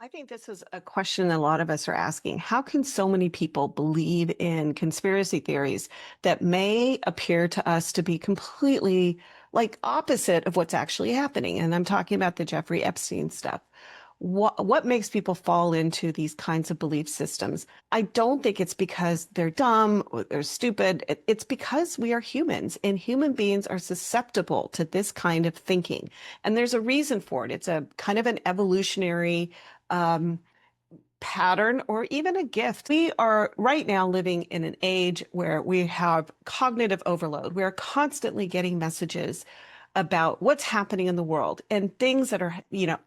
I think this is a question a lot of us are asking. How can so many people believe in conspiracy theories that may appear to us to be completely like opposite of what's actually happening? And I'm talking about the Jeffrey Epstein stuff. What makes people fall into these kinds of belief systems? I don't think it's because they're dumb or they're stupid. It's because we are humans and human beings are susceptible to this kind of thinking. And there's a reason for it. It's a kind of an evolutionary um, pattern or even a gift. We are right now living in an age where we have cognitive overload. We are constantly getting messages about what's happening in the world and things that are,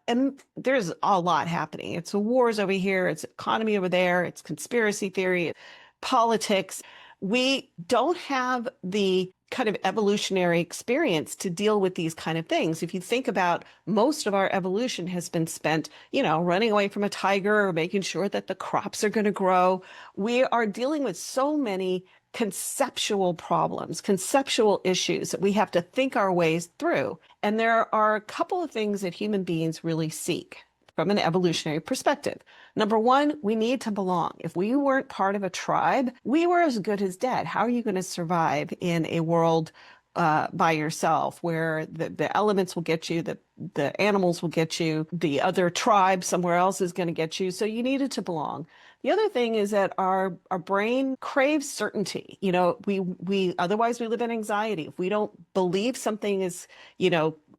and there's a lot happening. It's wars over here, it's economy over there, it's conspiracy theory, politics. We don't have the kind of evolutionary experience to deal with these kind of things. If you think about most of our evolution has been spent, running away from a tiger or making sure that the crops are going to grow. We are dealing with so many conceptual problems, conceptual issues that we have to think our ways through. And there are a couple of things that human beings really seek from an evolutionary perspective. Number one, we need to belong. If we weren't part of a tribe, we were as good as dead. How are you going to survive in a world by yourself where the elements will get you, the animals will get you, the other tribe somewhere else is going to get you. So you needed to belong. The other thing is that our brain craves certainty. We otherwise we live in anxiety. If we don't believe something is,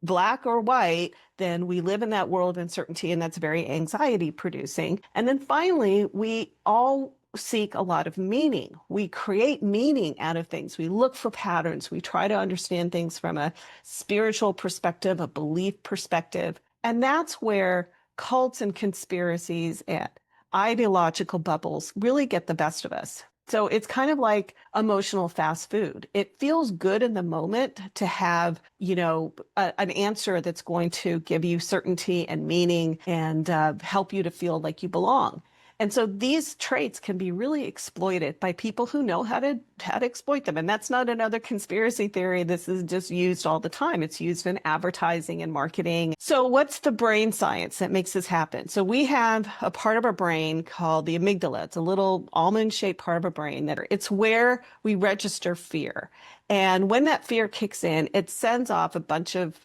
black or white, then we live in that world of uncertainty, and that's very anxiety producing. And then finally, we all seek a lot of meaning. We create meaning out of things. We look for patterns. We try to understand things from a spiritual perspective, a belief perspective. And that's where cults and conspiracies and ideological bubbles really get the best of us. So it's kind of like emotional fast food. It feels good in the moment to have, an answer that's going to give you certainty and meaning and help you to feel like you belong. And so these traits can be really exploited by people who know how to exploit them. And that's not another conspiracy theory. This is just used all the time. It's used in advertising and marketing. So what's the brain science that makes this happen? So we have a part of our brain called the amygdala. It's a little almond-shaped part of our brain that it's where we register fear. And when that fear kicks in, it sends off a bunch of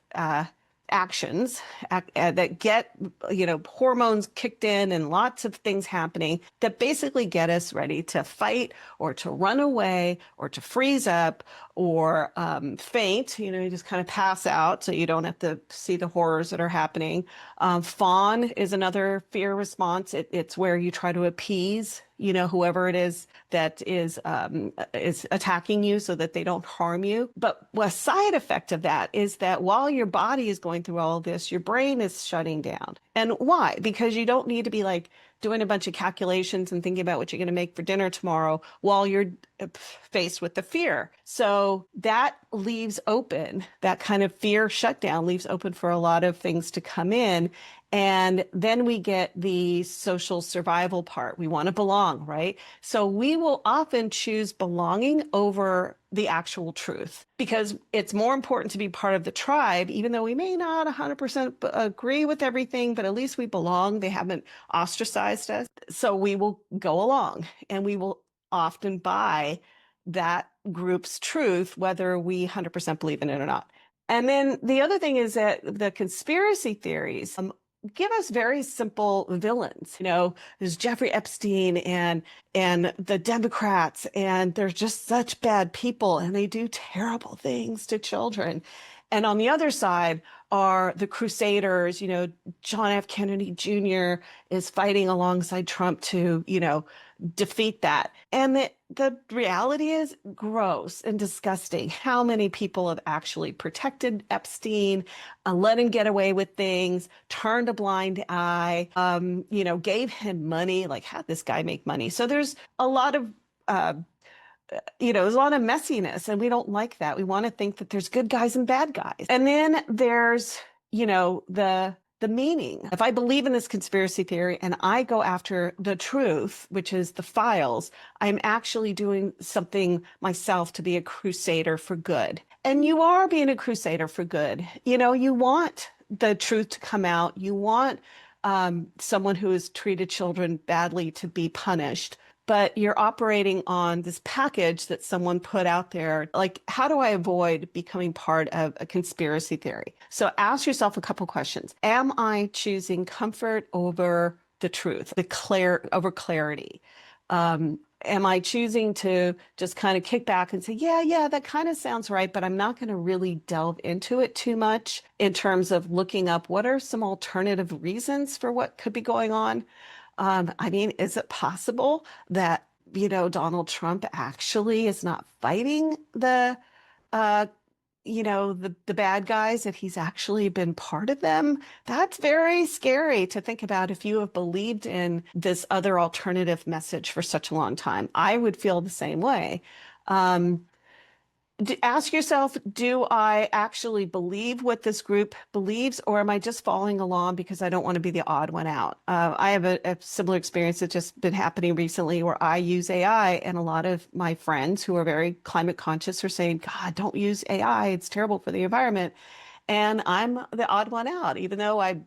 actions that get, hormones kicked in and lots of things happening that basically get us ready to fight or to run away or to freeze up or faint. You just kind of pass out so you don't have to see the horrors that are happening. Fawn is another fear response. It's where you try to appease whoever it is that is attacking you so that they don't harm you. But a side effect of that is that while your body is going through all of this, your brain is shutting down. And why? Because you don't need to be like doing a bunch of calculations and thinking about what you're going to make for dinner tomorrow while you're faced with the fear. So that leaves open, that kind of fear shutdown leaves open for a lot of things to come in. And then we get the social survival part. We want to belong, right? So we will often choose belonging over the actual truth because it's more important to be part of the tribe, even though we may not 100% agree with everything, but at least we belong. They haven't ostracized us. So we will go along and we will often buy that group's truth, whether we 100% believe in it or not. And then the other thing is that the conspiracy theories give us very simple villains. There's Jeffrey Epstein and the Democrats, and they're just such bad people, and they do terrible things to children. And on the other side are the Crusaders. John F. Kennedy Jr. is fighting alongside Trump to, defeat that. And the reality is gross and disgusting. How many people have actually protected Epstein, let him get away with things, turned a blind eye, gave him money, like had this guy make money. So there's a lot of there's a lot of messiness, and we don't like that. We want to think that there's good guys and bad guys. And then there's, the meaning. If I believe in this conspiracy theory and I go after the truth, which is the files, I'm actually doing something myself to be a crusader for good. And you are being a crusader for good. You want the truth to come out. You want someone who has treated children badly to be punished, but you're operating on this package that someone put out there. Like, how do I avoid becoming part of a conspiracy theory? So ask yourself a couple questions. Am I choosing comfort over the truth, over clarity? Am I choosing to just kind of kick back and say, yeah, yeah, that kind of sounds right, but I'm not going to really delve into it too much in terms of looking up what are some alternative reasons for what could be going on? I mean, is it possible that, Donald Trump actually is not fighting uh, the bad guys, that he's actually been part of them? That's very scary to think about if you have believed in this other alternative message for such a long time. I would feel the same way. Um, Ask yourself, do I actually believe what this group believes, or am I just following along because I don't want to be the odd one out? I have a similar experience that's just been happening recently where I use AI, and a lot of my friends who are very climate conscious are saying, God, don't use AI. It's terrible for the environment. And I'm the odd one out, even though I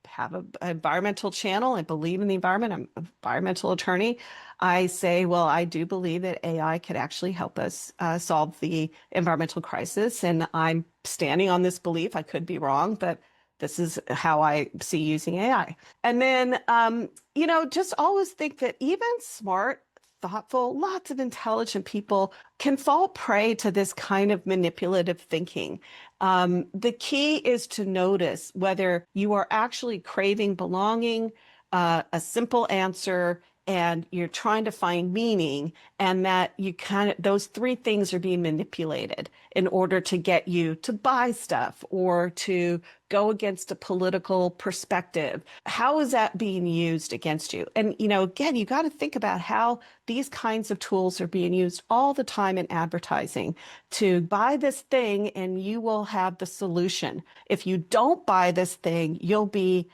have an environmental channel. I believe in the environment. I'm an environmental attorney. I say, well, I do believe that AI could actually help us solve the environmental crisis. And I'm standing on this belief. I could be wrong, but this is how I see using AI. And then, just always think that even smart, thoughtful, lots of intelligent people can fall prey to this kind of manipulative thinking. The key is to notice whether you are actually craving belonging, a simple answer, and you're trying to find meaning, and that those three things are being manipulated in order to get you to buy stuff or to go against a political perspective. How is that being used against you? And, again, you got to think about how these kinds of tools are being used all the time in advertising to buy this thing and you will have the solution. If you don't buy this thing, you'll be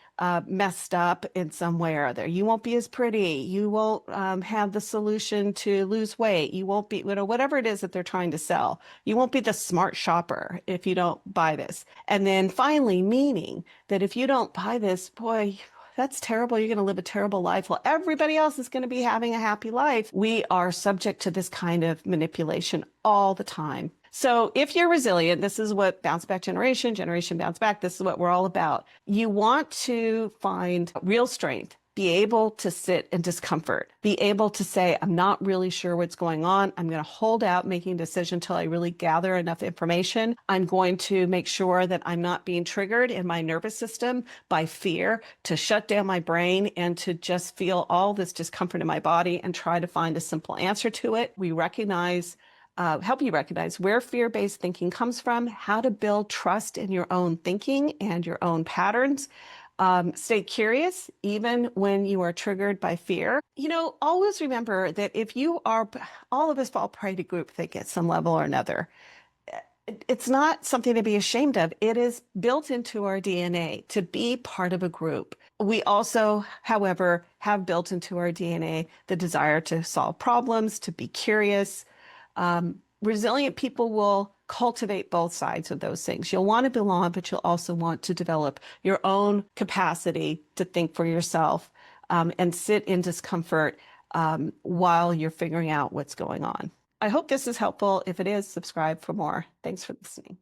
messed up in some way or other. You won't be as pretty. You won't have the solution to lose weight. You won't be, whatever it is that they're trying to sell. You won't be the smart shopper if you don't buy this. And then finally, meaning that if you don't buy this, boy, that's terrible. You're going to live a terrible life while everybody else is going to be having a happy life. We are subject to this kind of manipulation all the time. So if you're resilient, this is what bounce back generation bounce back, this is what we're all about. You want to find real strength, be able to sit in discomfort, be able to say, I'm not really sure what's going on. I'm going to hold out making a decision until I really gather enough information. I'm going to make sure that I'm not being triggered in my nervous system by fear, to shut down my brain and to just feel all this discomfort in my body and try to find a simple answer to it. We help you recognize where fear-based thinking comes from, how to build trust in your own thinking and your own patterns. Stay curious, even when you are triggered by fear. Always remember that all of us fall prey to groupthink at some level or another. It's not something to be ashamed of. It is built into our DNA to be part of a group. We also, however, have built into our DNA the desire to solve problems, to be curious. Resilient people will cultivate both sides of those things. You'll want to belong, but you'll also want to develop your own capacity to think for yourself, and sit in discomfort while you're figuring out what's going on. I hope this is helpful. If it is, subscribe for more. Thanks for listening.